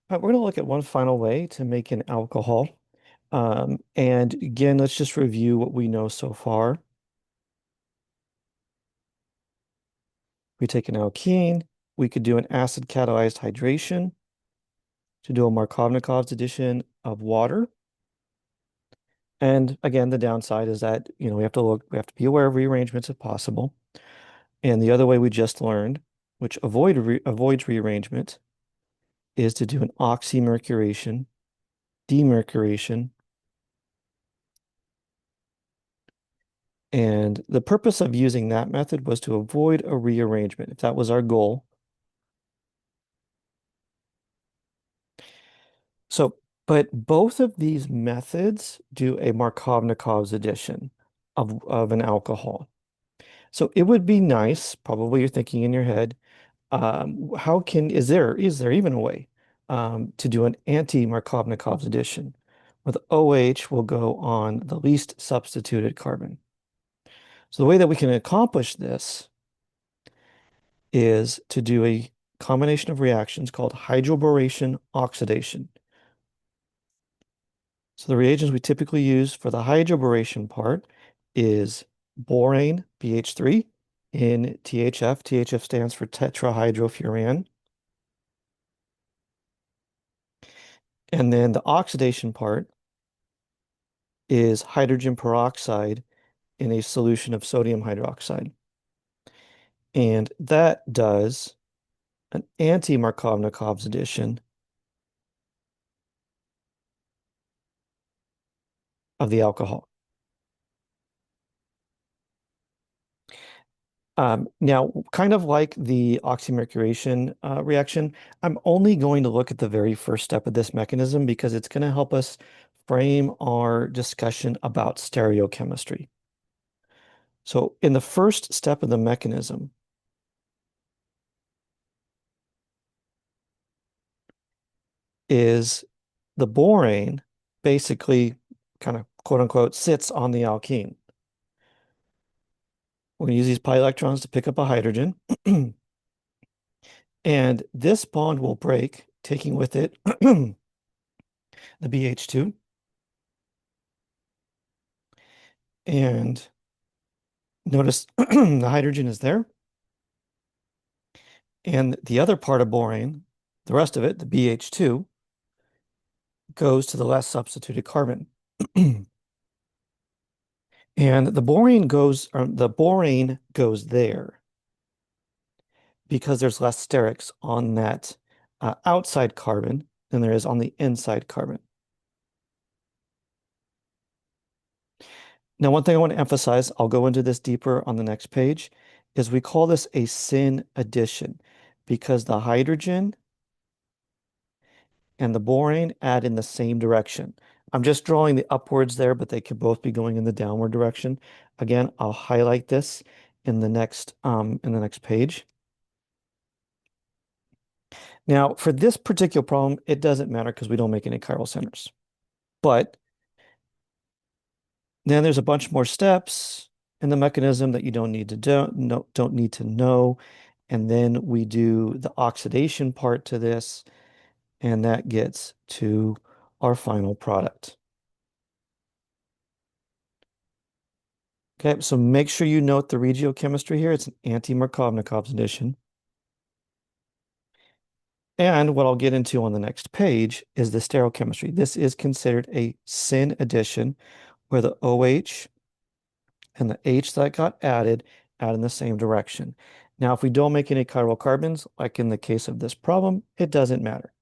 We're going to look at one final way to make an alcohol. And again, let's just review what we know so far. We take an alkene, we could do an acid catalyzed hydration to do a Markovnikov's addition of water. And again, the downside is that, we have to be aware of rearrangements if possible. And the other way we just learned, which avoids rearrangement, is to do an oxymercuration, demercuration. And the purpose of using that method was to avoid a rearrangement, if that was our goal. So, but both of these methods do a Markovnikov's addition of an alcohol. So it would be nice, probably you're thinking in your head, is there even a way to do an anti-Markovnikov's addition where the OH will go on the least substituted carbon? So the way that we can accomplish this is to do a combination of reactions called hydroboration oxidation. So the reagents we typically use for the hydroboration part is borane, BH3, in THF. THF stands for tetrahydrofuran. And then the oxidation part is hydrogen peroxide in a solution of sodium hydroxide. And that does an anti-Markovnikov's addition of the alcohol. Now, kind of like the oxymercuration reaction, I'm only going to look at the very first step of this mechanism because it's going to help us frame our discussion about stereochemistry. So in the first step of the mechanism is the borane basically kind of quote unquote sits on the alkene. We're going to use these pi electrons to pick up a hydrogen. And this bond will break, taking with it the BH2. And notice the hydrogen is there. And the other part of borane, the rest of it, the BH2, goes to the less substituted carbon. And the borane goes there because there's less sterics on that outside carbon than there is on the inside carbon. Now, one thing I want to emphasize, I'll go into this deeper on the next page, is we call this a syn addition because the hydrogen and the borane add in the same direction. I'm just drawing the upwards there, but they could both be going in the downward direction. Again, I'll highlight this in the next page. Now, for this particular problem, it doesn't matter because we don't make any chiral centers. But then there's a bunch more steps in the mechanism that you don't need to don't need to know. And then we do the oxidation part to this, and that gets to our final product. Okay, so make sure you note the regiochemistry here. It's an anti-Markovnikov's addition. And what I'll get into on the next page is the stereochemistry. This is considered a syn addition where the OH and the H that got add in the same direction. Now, if we don't make any chiral carbons, like in the case of this problem, it doesn't matter.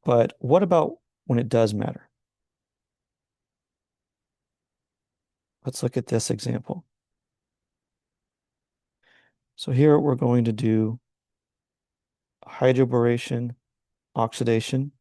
But what about when it does matter? Let's look at this example. So here we're going to do hydroboration oxidation.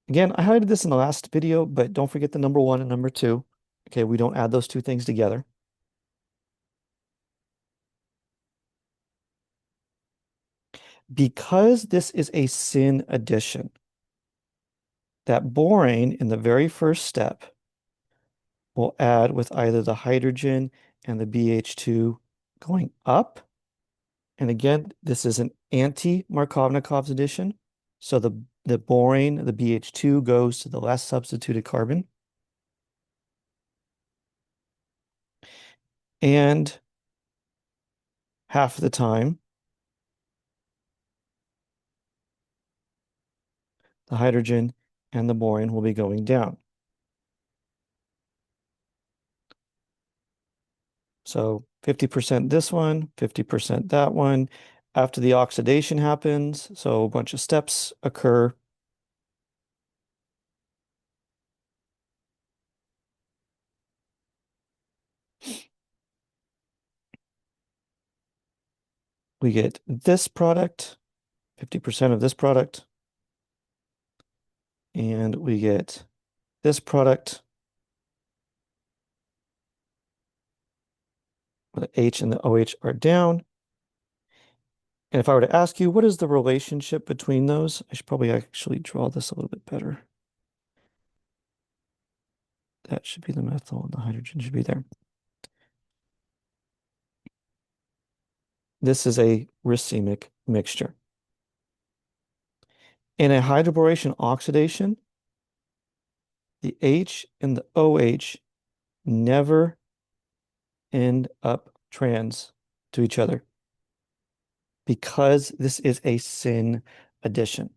Again, I highlighted this in the last video, but don't forget the number one and number two. Okay, we don't add those two things together. Because this is a syn addition, that borane in the very first step will add with either the hydrogen and the BH2 going up And again, this is an anti-Markovnikov's addition. So the borane, the BH2, goes to the less substituted carbon. And half the time, the hydrogen and the borane will be going down. So 50% this one, 50% that one. After the oxidation happens, so a bunch of steps occur. We get this product, 50% of this product, and we get this product. The H and the OH are down. And if I were to ask you, what is the relationship between those? I should probably actually draw this a little bit better. That should be the methyl and the hydrogen should be there. This is a racemic mixture. In a hydroboration oxidation, the H and the OH never end up trans to each other because this is a syn addition.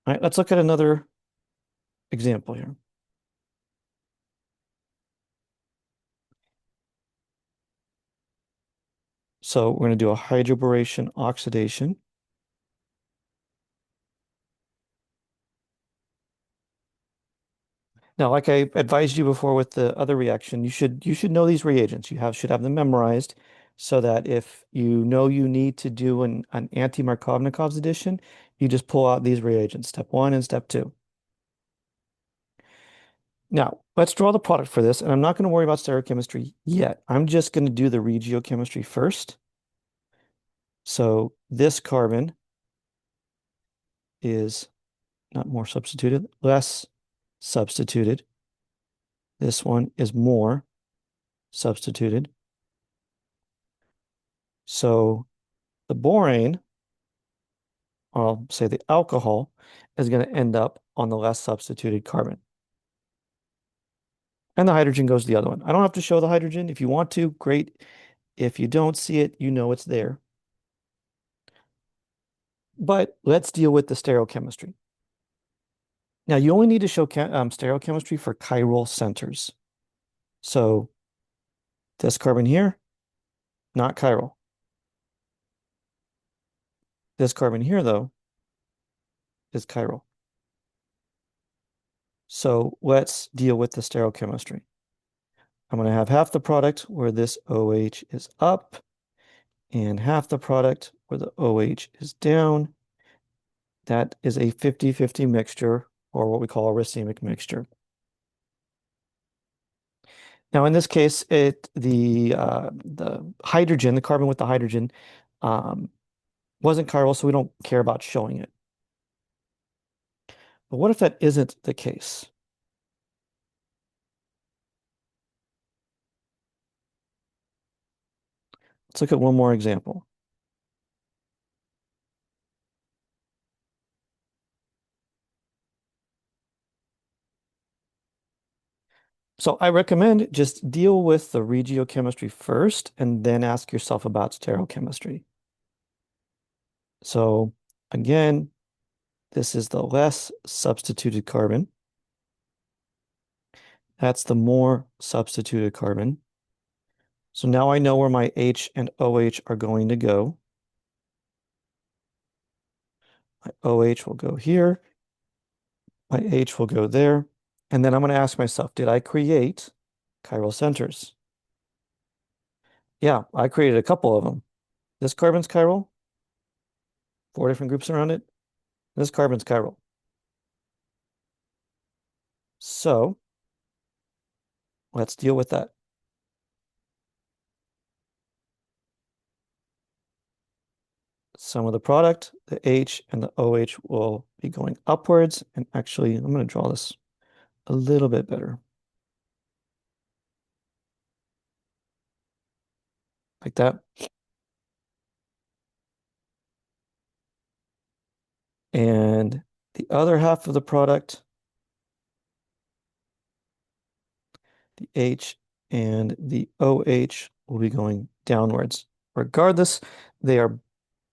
All right, let's look at another example here. So we're going to do a hydroboration oxidation. Now, like I advised you before with the other reaction, you should know these reagents. Should have them memorized so that if you know you need to do an anti-Markovnikov's addition, you just pull out these reagents, step 1 and step 2. Now, let's draw the product for this, and I'm not going to worry about stereochemistry yet. I'm just going to do the regiochemistry first. So this carbon is not more substituted, less substituted. This one is more substituted. So the borane, or I'll say the alcohol, is going to end up on the less substituted carbon. And the hydrogen goes to the other one. I don't have to show the hydrogen. If you want to, great. If you don't see it, you know it's there. But let's deal with the stereochemistry. Now, you only need to show stereochemistry for chiral centers. So this carbon here, not chiral. This carbon here, though, is chiral. So let's deal with the stereochemistry. I'm going to have half the product where this OH is up and half the product where the OH is down. That is a 50-50 mixture, or what we call a racemic mixture. Now, in this case, the hydrogen, the carbon with the hydrogen, wasn't chiral, so we don't care about showing it. But what if that isn't the case? Let's look at one more example. So I recommend just deal with the regiochemistry first and then ask yourself about stereochemistry. So again, this is the less substituted carbon. That's the more substituted carbon. So now I know where my H and OH are going to go. My OH will go here. My H will go there. And then I'm going to ask myself, did I create chiral centers? Yeah, I created a couple of them. This carbon's chiral, 4 different groups around it. This carbon's chiral. So let's deal with that. Sum of the product, the H and the OH will be going upwards. And actually, I'm going to draw this a little bit better. like that. And the other half of the product, the H and the OH will be going downwards. Regardless, they are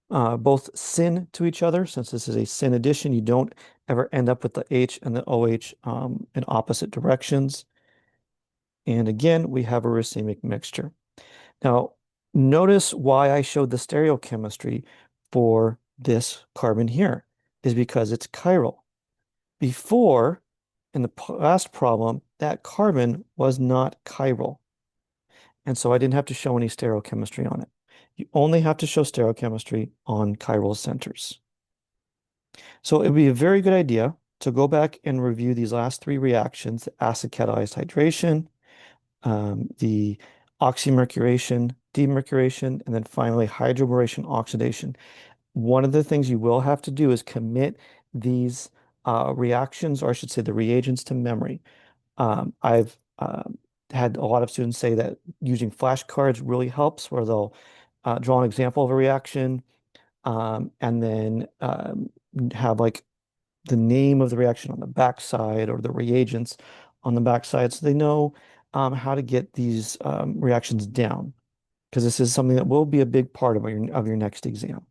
both syn to each other. Since this is a syn addition, you don't ever end up with the H and the OH in opposite directions. And again, we have a racemic mixture. Now, notice why I showed the stereochemistry for this carbon here is because it's chiral. Before, in the last problem, that carbon was not chiral. And so I didn't have to show any stereochemistry on it. You only have to show stereochemistry on chiral centers. So it would be a very good idea to go back and review these last three reactions, the acid catalyzed hydration, the oxymercuration, demercuration, and then finally hydroboration oxidation. One of the things you will have to do is commit these reactions, or I should say the reagents, to memory. I've had a lot of students say that using flashcards really helps, where they'll draw an example of a reaction and then have like the name of the reaction on the backside or the reagents on the backside so they know how to get these reactions down because this is something that will be a big part of your next exam.